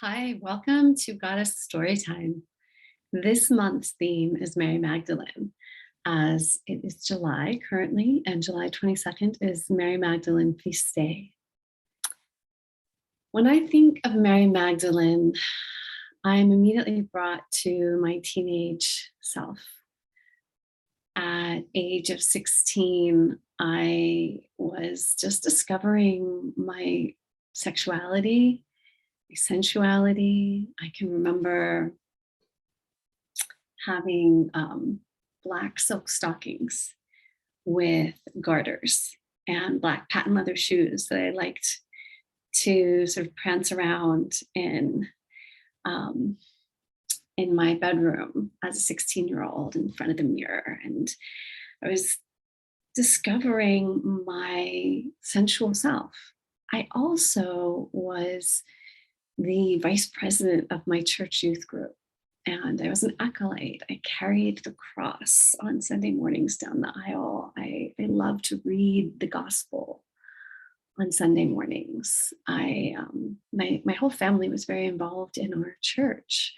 Hi, welcome to Goddess Storytime. This month's theme is Mary Magdalene, as it is July currently, and July 22nd is Mary Magdalene Feast Day. When I think of Mary Magdalene, I'm immediately brought to my teenage self. At age of 16, I was just discovering my sexuality, my sensuality. I can remember having black silk stockings with garters and black patent leather shoes that I liked to sort of prance around um, in my bedroom as a 16-year-old in front of the mirror. And I was discovering my sensual self. I also was the vice president of my church youth group, and I was an acolyte. I carried the cross on Sunday mornings down the aisle. I loved to read the gospel on Sunday mornings. My whole family was very involved in our church.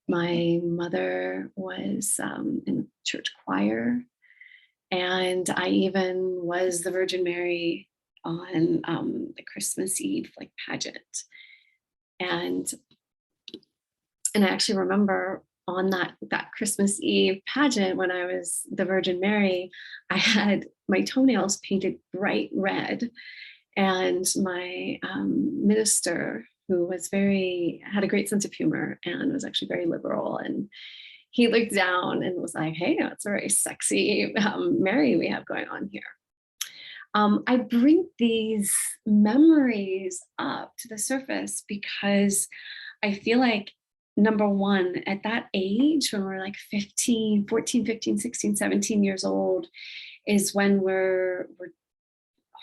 My mother was in the church choir, and I even was the Virgin Mary on the Christmas Eve pageant. And I actually remember on that Christmas Eve pageant, when I was the Virgin Mary, I had my toenails painted bright red, and my minister, who had a great sense of humor and was actually very liberal, and he looked down and was like, "Hey, that's a very sexy Mary we have going on here." I bring these memories up to the surface because I feel like, number one, at that age, when we're like 14, 15, 16, 17 years old, is when we're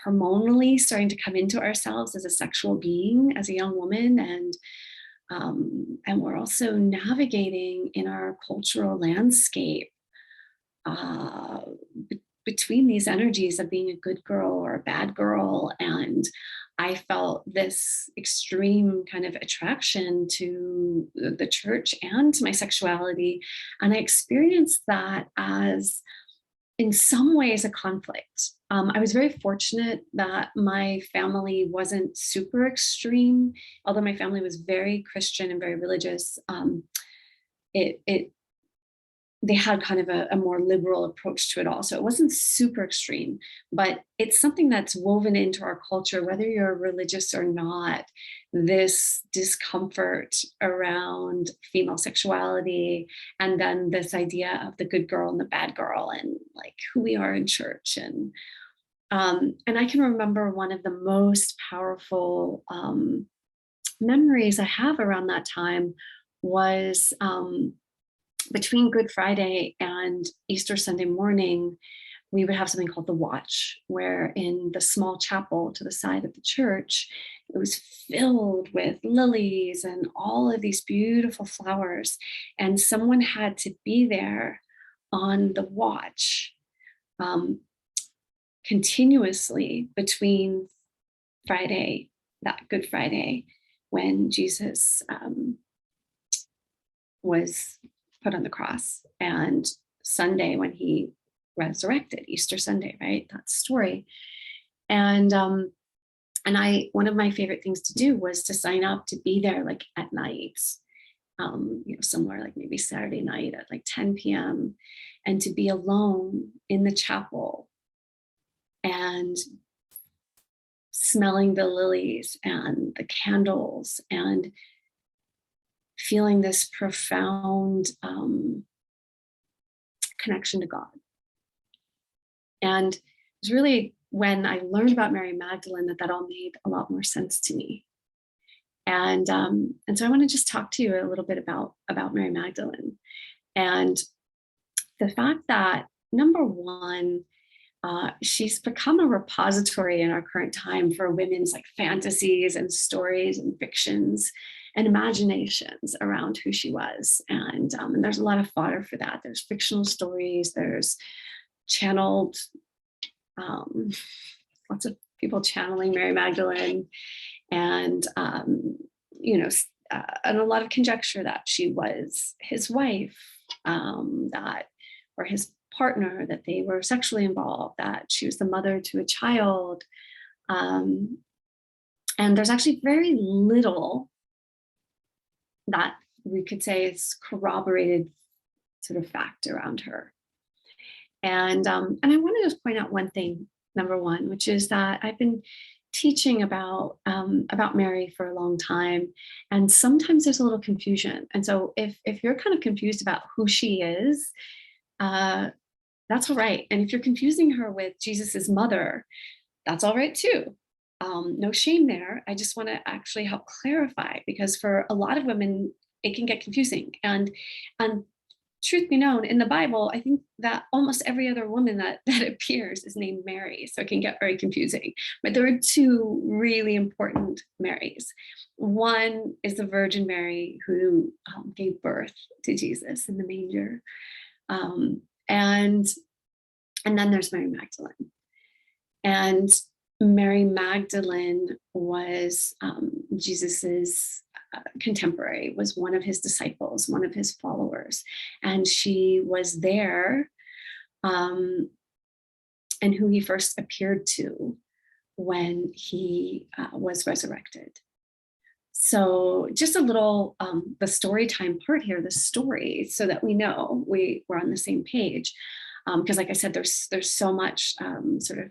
hormonally starting to come into ourselves as a sexual being, as a young woman. And we're also navigating in our cultural landscape uh, between these energies of being a good girl or a bad girl. And I felt this extreme kind of attraction to the church and to my sexuality. And I experienced that as, in some ways, a conflict. I was very fortunate that my family wasn't super extreme, although my family was very Christian and very religious. They had kind of a more liberal approach to it all. So it wasn't super extreme, but it's something that's woven into our culture, whether you're religious or not, this discomfort around female sexuality, and then this idea of the good girl and the bad girl, and like who we are in church. And I can remember one of the most powerful memories I have around that time was between Good Friday and Easter Sunday morning. We would have something called the Watch, where in the small chapel to the side of the church, it was filled with lilies and all of these beautiful flowers. And someone had to be there on the watch continuously between Friday, that Good Friday, when Jesus was put on the cross, and Sunday when he resurrected, Easter Sunday, right? That story. And one of my favorite things to do was to sign up to be there like at night, somewhere like maybe Saturday night at like 10 p.m. and to be alone in the chapel and smelling the lilies and the candles and feeling this profound connection to God. And it was really when I learned about Mary Magdalene that all made a lot more sense to me. And so I want to just talk to you a little bit about Mary Magdalene, and the fact that, number one, she's become a repository in our current time for women's like fantasies and stories and fictions and imaginations around who she was. And there's a lot of fodder for that. There's fictional stories, there's channeled, lots of people channeling Mary Magdalene, and and a lot of conjecture that she was his wife, that or his partner, that they were sexually involved, that she was the mother to a child. And there's actually very little that we could say is corroborated sort of fact around her. And I want to just point out one thing, number one, which is that I've been teaching about Mary for a long time, and sometimes there's a little confusion. And so if you're kind of confused about who she is, that's all right. And if you're confusing her with Jesus's mother, that's all right too. No shame there. I just want to actually help clarify, because for a lot of women, it can get confusing. And truth be known, in the Bible, I think that almost every other woman that appears is named Mary. So it can get very confusing. But there are two really important Marys. One is the Virgin Mary, who gave birth to Jesus in the manger. And then there's Mary Magdalene. And Mary Magdalene was Jesus's contemporary, was one of his disciples, one of his followers. And she was there, and who he first appeared to when he was resurrected. So just a little, the story time part here, the story, so that we know we're on the same page. Because like I said, there's so much sort of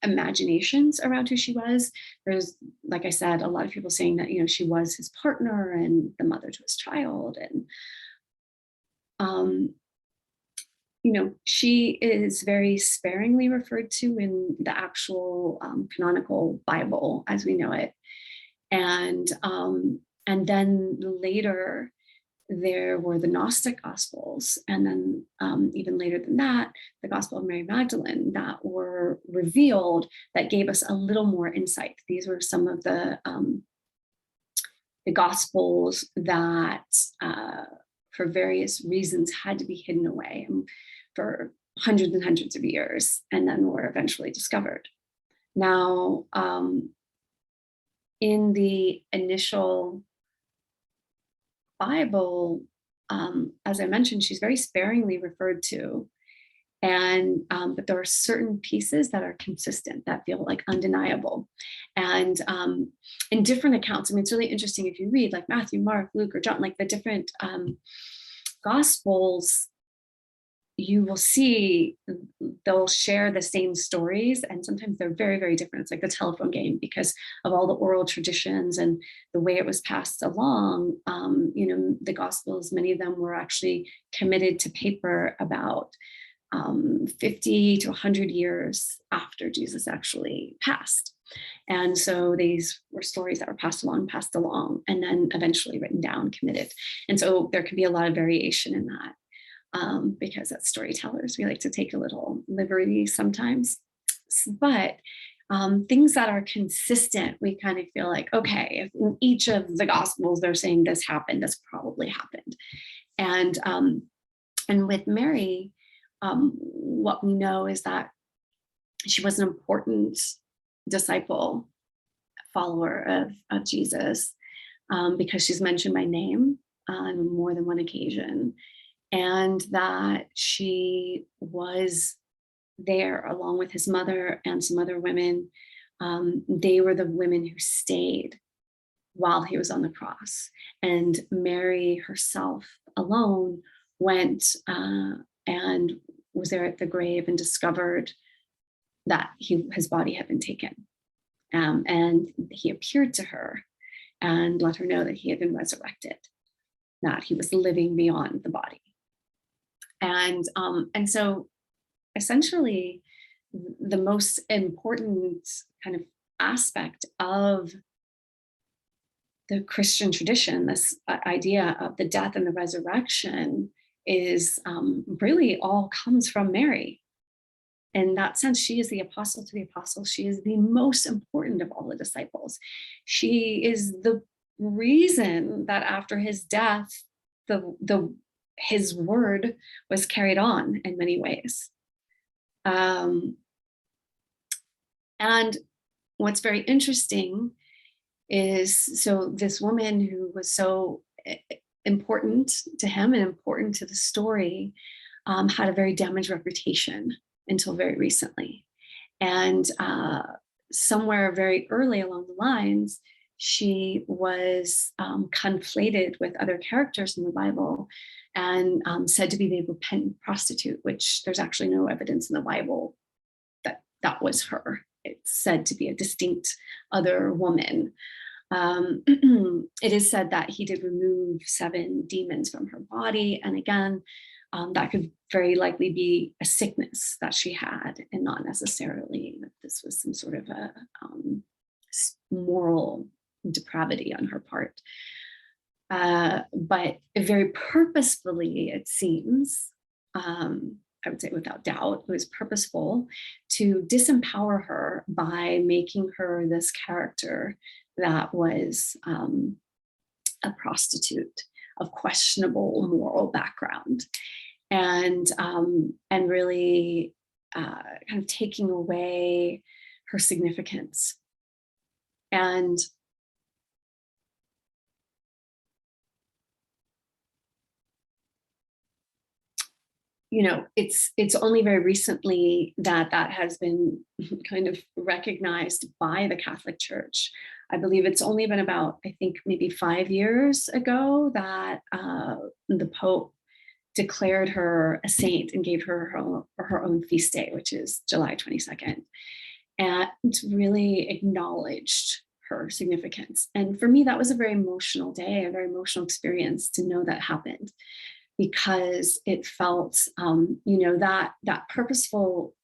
imaginations around who she was. There's, like I said, a lot of people saying that, she was his partner and the mother to his child. And, she is very sparingly referred to in the actual canonical Bible as we know it. And then later, there were the Gnostic Gospels, and then even later than that, the Gospel of Mary Magdalene, that were revealed, that gave us a little more insight. These were some of the Gospels that, for various reasons, had to be hidden away for hundreds and hundreds of years, and then were eventually discovered. Now, in the initial Bible, as I mentioned, she's very sparingly referred to, and but there are certain pieces that are consistent, that feel like undeniable. And in different accounts, I mean, it's really interesting if you read like Matthew, Mark, Luke, or John, like the different Gospels, you will see they'll share the same stories, and sometimes they're very, very different. It's like the telephone game, because of all the oral traditions and the way it was passed along. The Gospels, many of them were actually committed to paper about 50 to 100 years after Jesus actually passed. And so these were stories that were passed along, and then eventually written down, committed. And so there can be a lot of variation in that. Because as storytellers, we like to take a little liberty sometimes. But things that are consistent, we kind of feel like, okay, if in each of the Gospels they're saying this happened, this probably happened. And with Mary, what we know is that she was an important disciple, follower of Jesus, because she's mentioned by name on more than one occasion. And that she was there along with his mother and some other women. They were the women who stayed while he was on the cross. And Mary herself alone went and was there at the grave and discovered that his body had been taken. And he appeared to her and let her know that he had been resurrected, that he was living beyond the body. And so essentially the most important kind of aspect of the Christian tradition, this idea of the death and the resurrection, is really all comes from Mary. In that sense, she is the apostle to the apostles. She is the most important of all the disciples. She is the reason that after his death, his word was carried on in many ways. And what's very interesting is, so this woman who was so important to him and important to the story, had a very damaged reputation until very recently. And somewhere very early along the lines, she was conflated with other characters in the Bible and said to be the repentant prostitute, which there's actually no evidence in the Bible that that was her. It's said to be a distinct other woman. It is said that he did remove 7 demons from her body. And again, that could very likely be a sickness that she had, and not necessarily that this was some sort of a moral depravity on her part. But very purposefully, it seems, I would say without doubt, it was purposeful to disempower her by making her this character that was a prostitute of questionable moral background, and really kind of taking away her significance. And it's only very recently that that has been kind of recognized by the Catholic Church. I believe it's only been about, I think, maybe 5 years ago that the Pope declared her a saint and gave her her own feast day, which is July 22nd, and really acknowledged her significance. And for me, that was a very emotional day, a very emotional experience to know that happened, because it felt, that purposeful,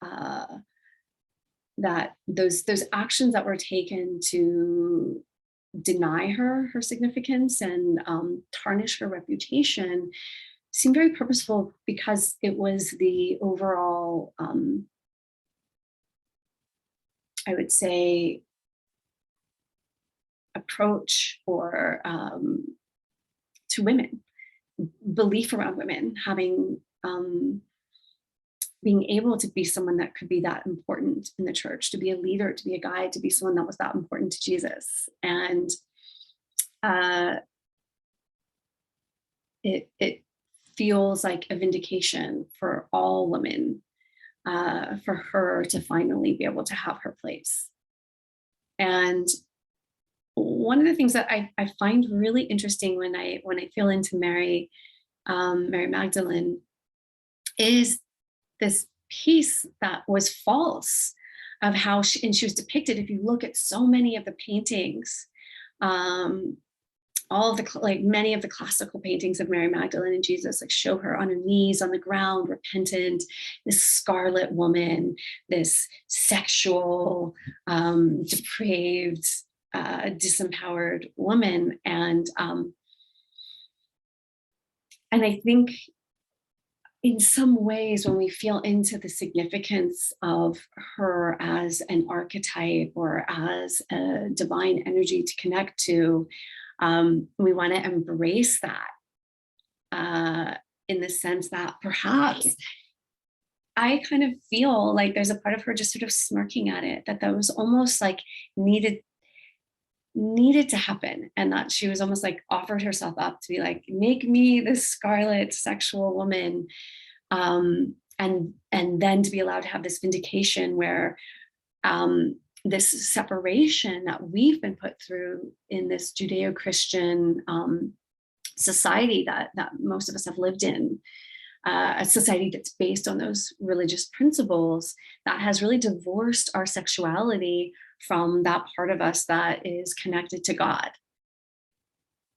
that those actions that were taken to deny her significance and tarnish her reputation seemed very purposeful, because it was the overall, I would say, approach or to women, belief around women having, being able to be someone that could be that important in the church, to be a leader, to be a guide, to be someone that was that important to Jesus. And it feels like a vindication for all women, for her to finally be able to have her place. And one of the things that I find really interesting when I feel into Mary Magdalene, is this piece that was false of how she was depicted. If you look at so many of the paintings, all of the, like many of the classical paintings of Mary Magdalene and Jesus, like show her on her knees on the ground, repentant, this scarlet woman, this sexual, depraved, disempowered woman. And I think in some ways, when we feel into the significance of her as an archetype or as a divine energy to connect to, we want to embrace that, in the sense that perhaps I kind of feel like there's a part of her just sort of smirking at it, that was almost like needed to happen, and that she was almost like offered herself up to be like, make me this scarlet sexual woman, and then to be allowed to have this vindication where, this separation that we've been put through in this Judeo-Christian society that most of us have lived in, a society that's based on those religious principles, that has really divorced our sexuality from that part of us that is connected to God.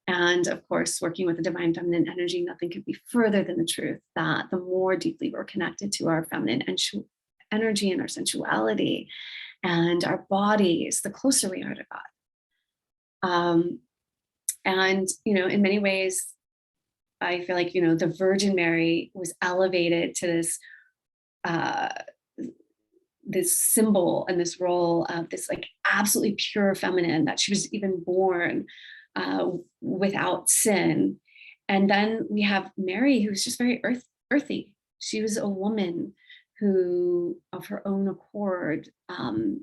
And of course, working with the divine feminine energy, nothing could be further than the truth that the more deeply we're connected to our feminine energy and our sensuality and our bodies, the closer we are to God. And, in many ways, I feel like, the Virgin Mary was elevated to this symbol and this role of this like absolutely pure feminine, that she was even born without sin. And then we have Mary, who's just very earthy. She was a woman who, of her own accord,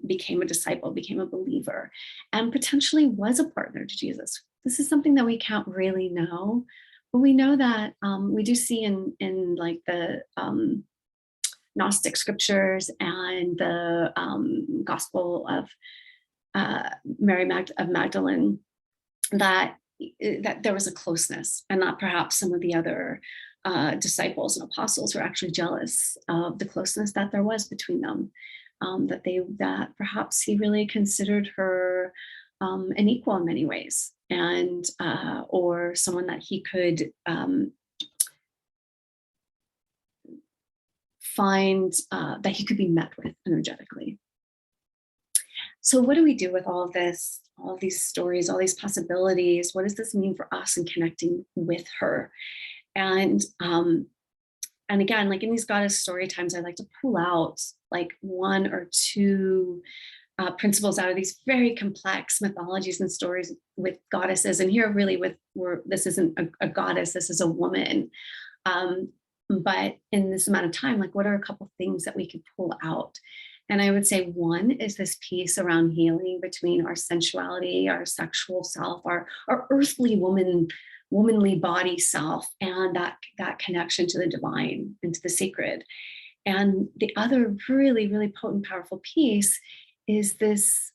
became a disciple, became a believer, and potentially was a partner to Jesus. This is something that we can't really know, but we know that we do see in like the Gnostic scriptures and the Gospel of of Magdalene, that there was a closeness, and that perhaps some of the other disciples and apostles were actually jealous of the closeness that there was between them. That perhaps he really considered her an equal in many ways, and or someone that he could find that he could be met with energetically. So what do we do with all of this, all of these stories, all these possibilities? What does this mean for us in connecting with her? And again, like in these goddess story times, I like to pull out like one or two principles out of these very complex mythologies and stories with goddesses. And here, really, this isn't a goddess; this is a woman. But in this amount of time, like, what are a couple things that we could pull out? And I would say one is this piece around healing between our sensuality, our sexual self, our earthly womanly body self, and that connection to the divine and to the sacred. And the other really, really potent, powerful piece is this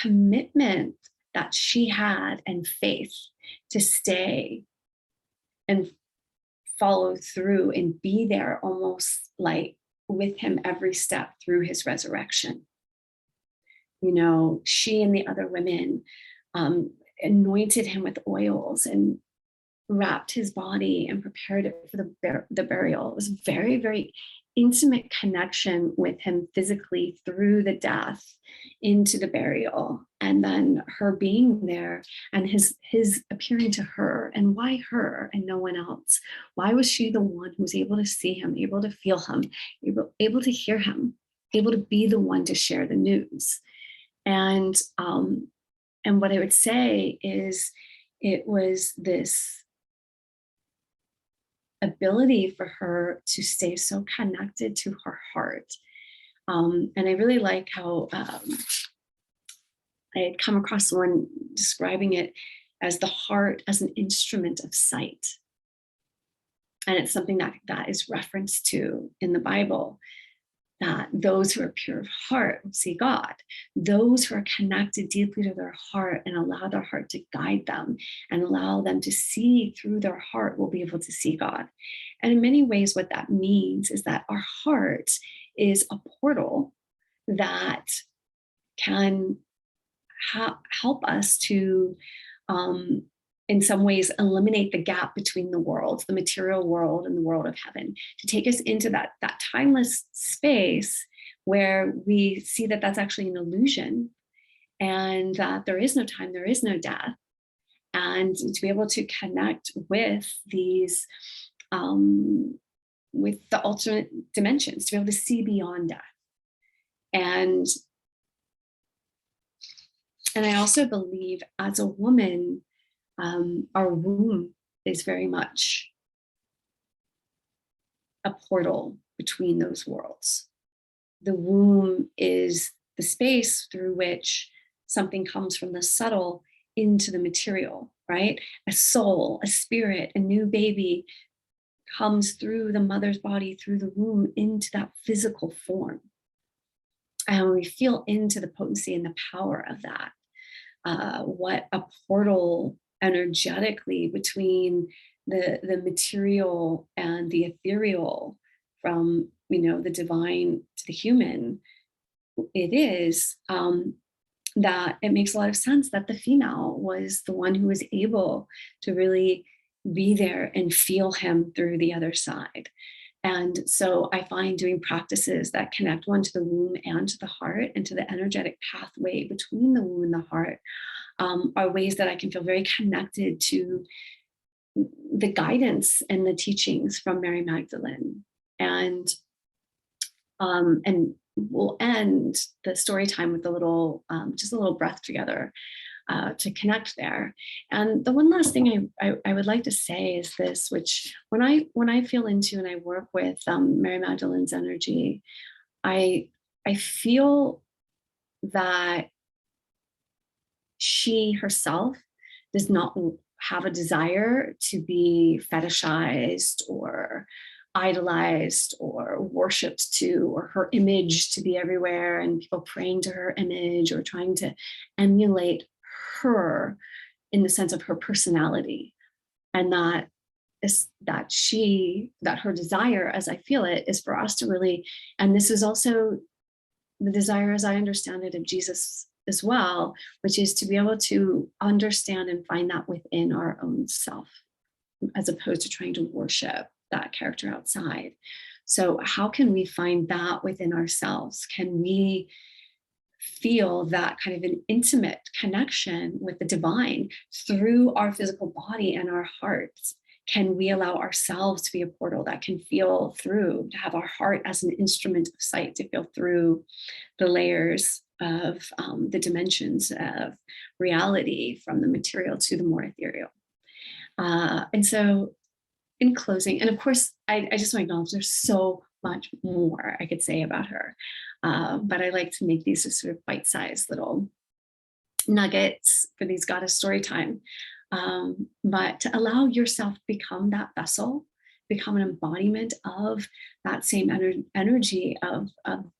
commitment that she had and faith to stay and follow through and be there, almost like with him every step through his resurrection. You know, she and the other women anointed him with oils and wrapped his body and prepared it for the burial. It was a very, very intimate connection with him physically through the death into the burial, and then her being there and his appearing to her. And why her and no one else? Why was she the one who was able to see him, able to feel him, able to hear him, able to be the one to share the news? And what I would say is, it was this ability for her to stay so connected to her heart. And I really like how I had come across someone describing it as the heart as an instrument of sight. And it's something that is referenced to in the Bible, that those who are pure of heart will see God. Those who are connected deeply to their heart and allow their heart to guide them and allow them to see through their heart will be able to see God. And in many ways, what that means is that our heart is a portal that can help us to, in some ways, eliminate the gap between the worlds, the material world and the world of heaven, to take us into that timeless space where we see that that's actually an illusion, and that there is no time, there is no death, and to be able to connect with these, with the alternate dimensions, to be able to see beyond death. And I also believe, as a woman, our womb is very much a portal between those worlds. The womb is the space through which something comes from the subtle into the material, right? A soul, a spirit, a new baby comes through the mother's body, through the womb, into that physical form. And we feel into the potency and the power of that. What a portal energetically between the material and the ethereal, from the divine to the human it is, that it makes a lot of sense that the female was the one who was able to really be there and feel him through the other side. And so I find doing practices that connect one to the womb and to the heart and to the energetic pathway between the womb and the heart are ways that I can feel very connected to the guidance and the teachings from Mary Magdalene. And we'll end the story time with just a little breath together. to connect there. And the one last thing I would like to say is this, which when I feel into and I work with Mary Magdalene's energy, I feel that she herself does not have a desire to be fetishized or idolized or worshipped to, or her image to be everywhere and people praying to her image or trying to emulate her in the sense of her personality. And that is that her desire, as I feel it, is for us to really, and this is also the desire, as I understand it, of Jesus as well, which is to be able to understand and find that within our own self, as opposed to trying to worship that character outside. So how can we find that within ourselves? Can we feel that kind of an intimate connection with the divine through our physical body and our hearts? Can we allow ourselves to be a portal that can feel through, to have our heart as an instrument of sight, to feel through the layers of the dimensions of reality, from the material to the more ethereal? And so in closing, and of course, I just want to acknowledge there's so much more I could say about her, but I like to make these sort of bite-sized little nuggets for these goddess story time. But to allow yourself to become that vessel, become an embodiment of that same energy of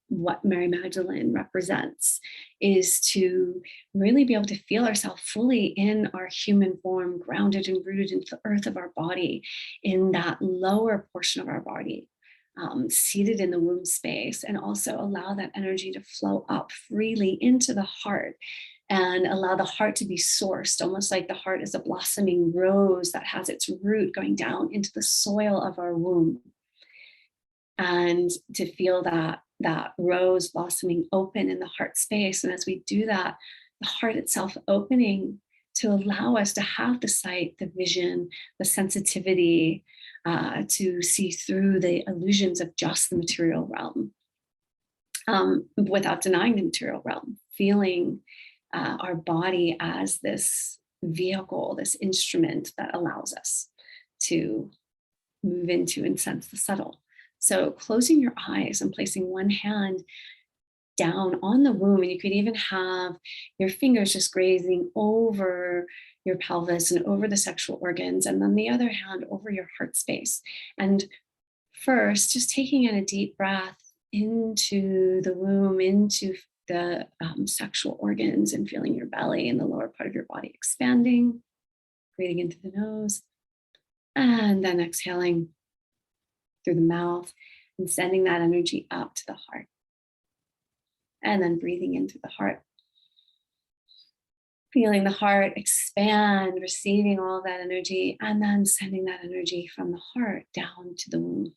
what Mary Magdalene represents, is to really be able to feel ourselves fully in our human form, grounded and rooted into the earth of our body, in that lower portion of our body, seated in the womb space, and also allow that energy to flow up freely into the heart and allow the heart to be sourced, almost like the heart is a blossoming rose that has its root going down into the soil of our womb. And to feel that rose blossoming open in the heart space. And as we do that, the heart itself opening to allow us to have the sight, the vision, the sensitivity, to see through the illusions of just the material realm, without denying the material realm, feeling our body as this vehicle, this instrument that allows us to move into and sense the subtle. So closing your eyes and placing one hand down on the womb, and you could even have your fingers just grazing over your pelvis and over the sexual organs, and then the other hand over your heart space. And first, just taking in a deep breath into the womb, into the sexual organs, and feeling your belly and the lower part of your body expanding, breathing into the nose, and then exhaling through the mouth and sending that energy up to the heart. And then breathing into the heart, feeling the heart expand, receiving all of that energy, and then sending that energy from the heart down to the womb.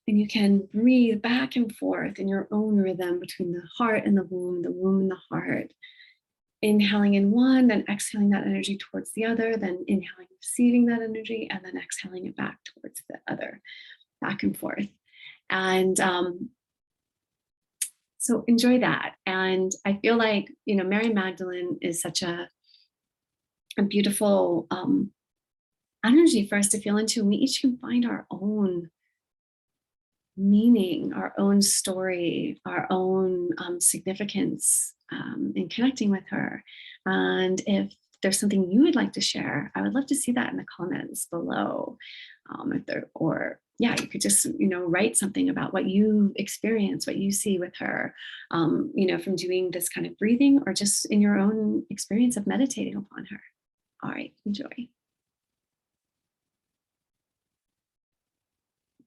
And you can breathe back and forth in your own rhythm between the heart and the womb and the heart. Inhaling in one, then exhaling that energy towards the other, then inhaling, receiving that energy, and then exhaling it back towards the other, back and forth. And so enjoy that. And I feel like, Mary Magdalene is such a beautiful energy for us to feel into. And we each can find our own meaning, our own story, our own significance in connecting with her. And if there's something you would like to share, I would love to see that in the comments below. You could just, write something about what you experience, what you see with her, from doing this kind of breathing, or just in your own experience of meditating upon her. All right, enjoy.